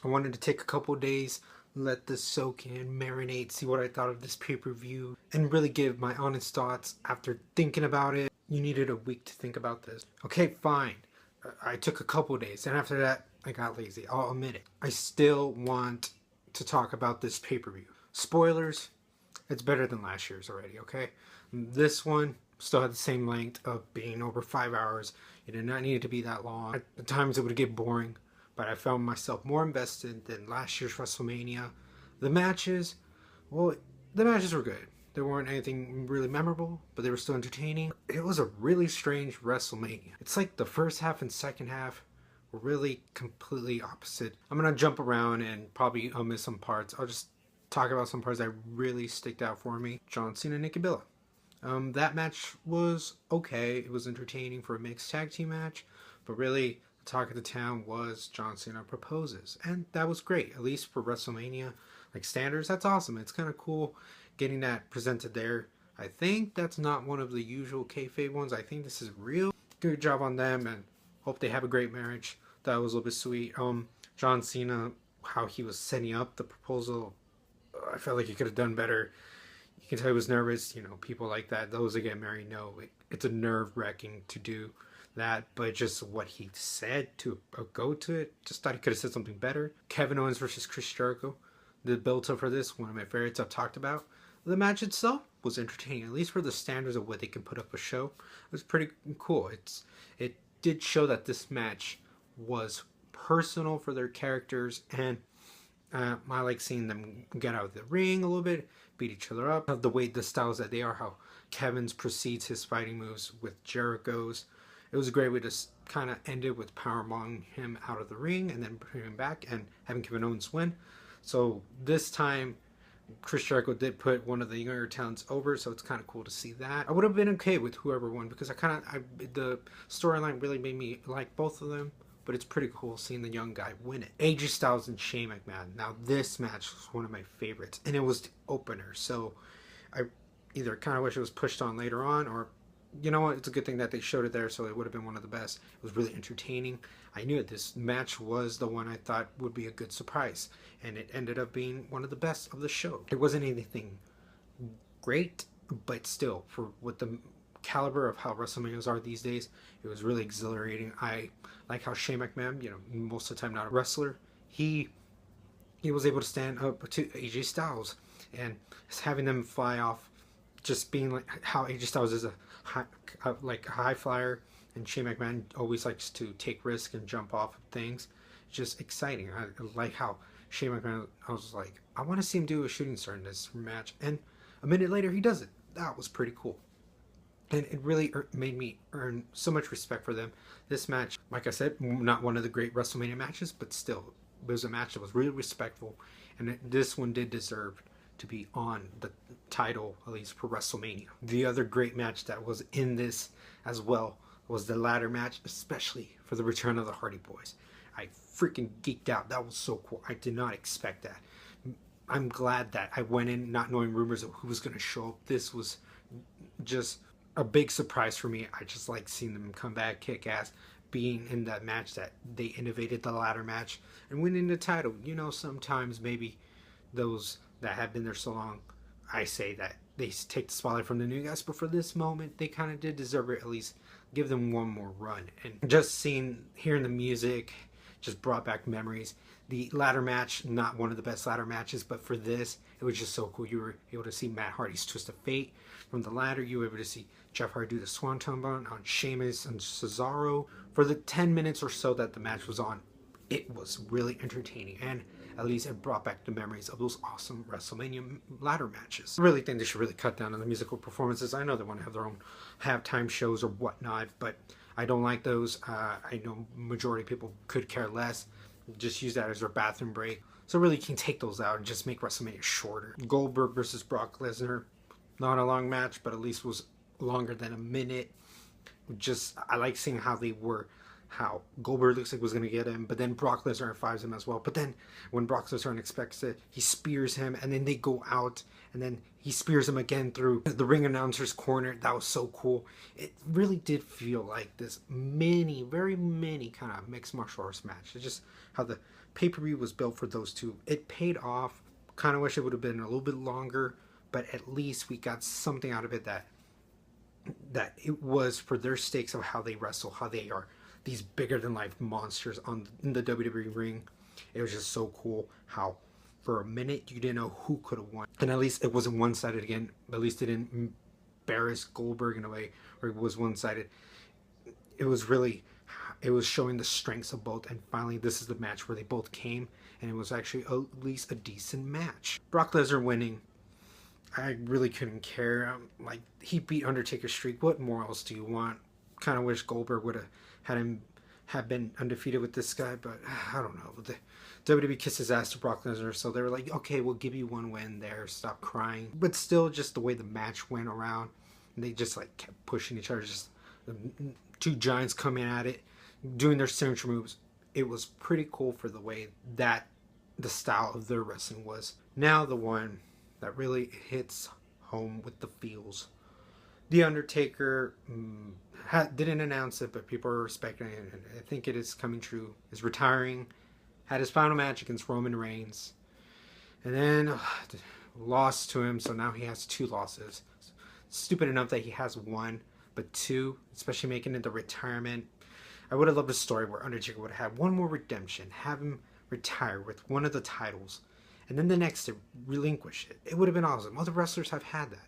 I wanted to take a couple days, let this soak in, marinate, see what I thought of this pay-per-view, and really give my honest thoughts after thinking about it. You needed a week to think about this. Okay, fine. I took a couple days, and after that, I got lazy. I'll admit it. I still want to talk about this pay-per-view. Spoilers, it's better than last year's already, okay? This one still had the same length of being over 5 hours. It did not need to be that long. At times it would get boring, but I found myself more invested than last year's WrestleMania. The matches, well, the matches were good. There weren't anything really memorable, but they were still entertaining. It was a really strange WrestleMania. It's like the first half and second half were really completely opposite. I'm gonna jump around and probably miss some parts. I'll just talk about some parts that really sticked out for me. John Cena and Nikki Bella. That match was okay. It was entertaining for a mixed tag team match, but really the talk of the town was John Cena proposes, and that was great. At least for WrestleMania like standards, that's awesome. It's kind of cool getting that presented there. I think that's not one of the usual kayfabe ones. I think this is real. Good job on them, and hope they have a great marriage. That was a little bit sweet. John Cena, how he was setting up the proposal, I felt like he could have done better. You can tell he was nervous. You know, people like that, those that get married know it's a nerve-wracking to do that, but just what he said to go to it, just thought he could have said something better. Kevin Owens versus Chris Jericho, the build-up for this, one of my favorites I've talked about. The match itself was entertaining, at least for the standards of what they can put up a show. It was pretty cool. It did show that this match was personal for their characters, and I like seeing them get out of the ring a little bit, beat each other up. The way the styles that they are, how Kevin's precedes his fighting moves with Jericho's. It was a great way to kind of end it with powerbombing him out of the ring and then putting him back and having Kevin Owens win. So this time, Chris Jericho did put one of the younger talents over, so it's kind of cool to see that. I would have been okay with whoever won because the storyline really made me like both of them. But it's pretty cool seeing the young guy win it. AJ Styles and Shane McMahon. Now this match was one of my favorites, and it was the opener. So I either kind of wish it was pushed on later on, or you know what? It's a good thing that they showed it there, so it would have been one of the best. It was really entertaining. I knew it. This match was the one I thought would be a good surprise, and it ended up being one of the best of the show. It wasn't anything great, but still, for what the caliber of how WrestleManias are these days, it was really exhilarating. I like how Shane McMahon, you know, most of the time not a wrestler, he was able to stand up to AJ Styles, and having them fly off, just being like how AJ Styles is a high flyer, and Shane McMahon always likes to take risks and jump off of things. Just exciting. I like how Shane McMahon, I was like, I want to see him do a shooting star in this match, and a minute later he does it. That was pretty cool. And it really made me earn so much respect for them. This match, like I said, not one of the great WrestleMania matches, but still, it was a match that was really respectful. And this one did deserve to be on the title, at least for WrestleMania. The other great match that was in this as well was the ladder match, especially for the return of the Hardy Boys. I freaking geeked out. That was so cool. I did not expect that. I'm glad that I went in not knowing rumors of who was going to show up. This was just a big surprise for me. I just like seeing them come back, kick ass, being in that match that they innovated the ladder match and winning the title. You know, sometimes maybe those that have been there so long, I say that they take the spotlight from the new guys, but for this moment, they kind of did deserve it. At least give them one more run. And just hearing the music just brought back memories. The ladder match, not one of the best ladder matches, but for this, it was just so cool. You were able to see Matt Hardy's twist of fate from the ladder. You were able to see Jeff Hardy do the Swanton Bomb on Sheamus and Cesaro. For the 10 minutes or so that the match was on, it was really entertaining, and at least it brought back the memories of those awesome WrestleMania ladder matches. I really think they should really cut down on the musical performances. I know they want to have their own halftime shows or whatnot, but I don't like those. I know majority of people could care less. Just use that as their bathroom break. So really, you can take those out and just make WrestleMania shorter. Goldberg versus Brock Lesnar, not a long match, but at least was longer than a minute. I like seeing how Goldberg looks like was going to get him, but then Brock Lesnar F5s him as well. But then when Brock Lesnar expects it, he spears him, and then they go out, and then he spears him again through the ring announcer's corner. That was so cool. It really did feel like this very mini kind of mixed martial arts match. It's just how the pay-per-view was built for those two. It paid off. Kind of wish it would have been a little bit longer, but at least we got something out of it that it was for their stakes of how they wrestle, how they are these bigger than life monsters in the WWE ring. It was just so cool how for a minute you didn't know who could have won, and at least it wasn't one-sided again. At least it didn't embarrass Goldberg in a way where it was one-sided. It was showing the strengths of both, and finally this is the match where they both came, and it was actually at least a decent match. Brock Lesnar winning, I really couldn't care. Like, he beat Undertaker's streak. What more else do you want? Kind of wish Goldberg would have been undefeated with this guy, but I don't know. The WWE kissed his ass to Brock Lesnar, so they were like, okay, we'll give you one win there. Stop crying. But still, just the way the match went around, and they just like kept pushing each other. Just two giants coming at it, doing their signature moves. It was pretty cool for the way that the style of their wrestling was. Now the one that really hits home with the feels. The Undertaker didn't announce it, but people are respecting it, and I think it is coming true. Is retiring, had his final match against Roman Reigns, and then lost to him, so now he has 2 losses. Stupid enough that he has 1, but 2, especially making it the retirement. I would have loved a story where Undertaker would have had one more redemption, have him retire with one of the titles, and then the next to relinquish it. It would have been awesome. Other wrestlers have had that,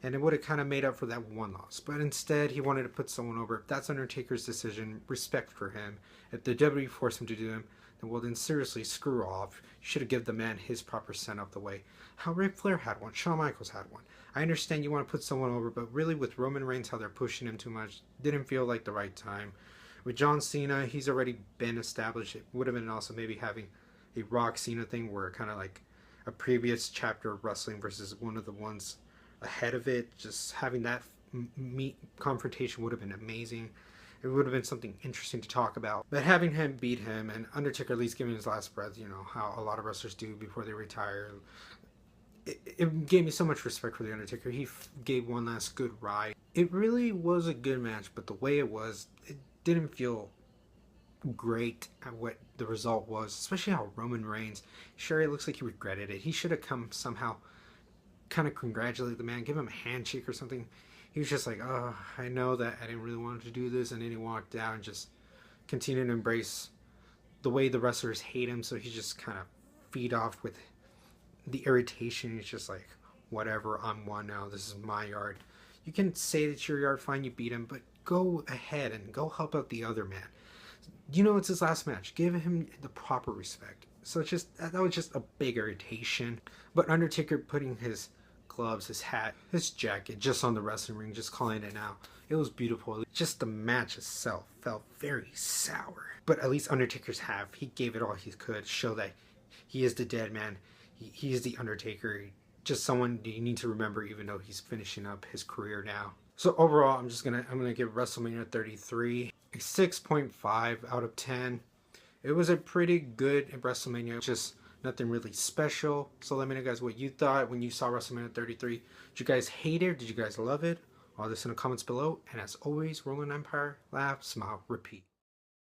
and it would have kind of made up for that one loss. But instead, he wanted to put someone over. If that's Undertaker's decision, respect for him. If the WWE forced him to do him, then seriously, screw off. You should have given the man his proper send up the way. How Ric Flair had one, Shawn Michaels had one. I understand you want to put someone over, but really with Roman Reigns, how they're pushing him too much, didn't feel like the right time. With John Cena, he's already been established. It would have been also maybe having a Rock Cena thing where kind of like a previous chapter of wrestling versus one of the ones ahead of it. Just having that meet confrontation would have been amazing. It would have been something interesting to talk about. But having him beat him and Undertaker at least giving his last breath, you know, how a lot of wrestlers do before they retire. It gave me so much respect for The Undertaker. He gave one last good ride. It really was a good match, but the way it was, it didn't feel great at what the result was, especially how Roman Reigns, sure, it looks like he regretted it. He should have come somehow kind of congratulate the man, give him a handshake or something. He was just like, oh, I know that I didn't really want to do this, and then he walked out and just continued to embrace the way the wrestlers hate him, so he just kind of feed off with the irritation. He's just like, whatever, I'm one now, this is my yard. You can say it's your yard, fine, you beat him, but go ahead and go help out the other man. You know, it's his last match. Give him the proper respect. So it's just, that was just a big irritation. But Undertaker putting his gloves, his hat, his jacket just on the wrestling ring, just calling it out. It was beautiful. Just the match itself felt very sour. But at least Undertaker's half, he gave it all he could, show that he is the dead man. He is the Undertaker. Just someone you need to remember, even though he's finishing up his career now. So overall, I'm gonna give WrestleMania 33 a 6.5 out of 10. It was a pretty good WrestleMania, just nothing really special. So let me know, guys, what you thought when you saw WrestleMania 33. Did you guys hate it? Did you guys love it? All this in the comments below. And as always, Rolling Empire, laugh, smile, repeat.